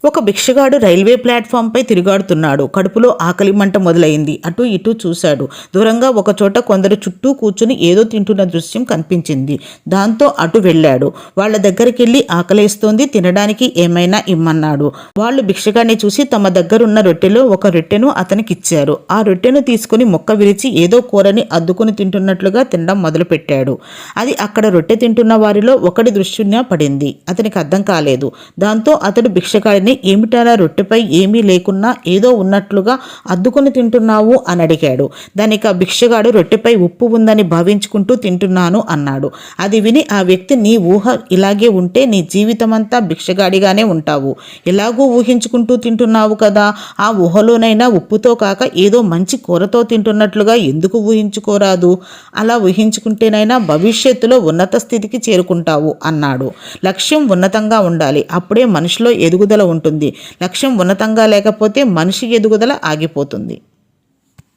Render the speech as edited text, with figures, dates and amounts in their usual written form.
ఒక భిక్షగాడు రైల్వే ప్లాట్ఫామ్పై తిరుగాడుతున్నాడు. కడుపులో ఆకలి మంట మొదలైంది. అటు ఇటు చూశాడు. దూరంగా ఒకచోట కొందరు చుట్టూ కూర్చుని ఏదో తింటున్న దృశ్యం కనిపించింది. దాంతో అటు వెళ్ళాడు. వాళ్ళ దగ్గరికెళ్ళి ఆకలేస్తోంది, తినడానికి ఏమైనా ఇమ్మన్నాడు. వాళ్ళు భిక్షగాడిని చూసి తమ దగ్గరున్న రొట్టెలో ఒక రొట్టెను అతనికిచ్చారు. ఆ రొట్టెను తీసుకుని మొక్క విరిచి ఏదో కూరని అద్దుకుని తింటున్నట్లుగా తినడం మొదలుపెట్టాడు. అది అక్కడ రొట్టె తింటున్న వారిలో ఒకటి దృష్టిన పడింది. అతనికి అర్థం కాలేదు. దాంతో అతడు భిక్షగాడిని, ఏమిటారా రొట్టెపై ఏమీ లేకున్నా ఏదో ఉన్నట్లుగా అద్దుకుని తింటున్నావు అని అడిగాడు. దానికి ఆ భిక్షగాడు, రొట్టెపై ఉప్పు ఉందని భావించుకుంటూ తింటున్నాను అన్నాడు. అది విని ఆ వ్యక్తి, నీ ఊహ ఇలాగే ఉంటే నీ జీవితమంతా భిక్షగాడిగానే ఉంటావు. ఎలాగూ ఊహించుకుంటూ తింటున్నావు కదా, ఆ ఊహలోనైనా ఉప్పుతో కాక ఏదో మంచి కూరతో తింటున్నట్లుగా ఎందుకు ఊహించుకోరాదు? అలా ఊహించుకుంటేనైనా భవిష్యత్తులో ఉన్నత స్థితికి చేరుకుంటావు అన్నాడు. లక్ష్యం ఉన్నతంగా ఉండాలి, అప్పుడే మనిషిలో ఎదుగుదల ఉంటుంది. లక్ష్యం ఉన్నతంగా లేకపోతే మనిషి ఎదుగుదల ఆగిపోతుంది.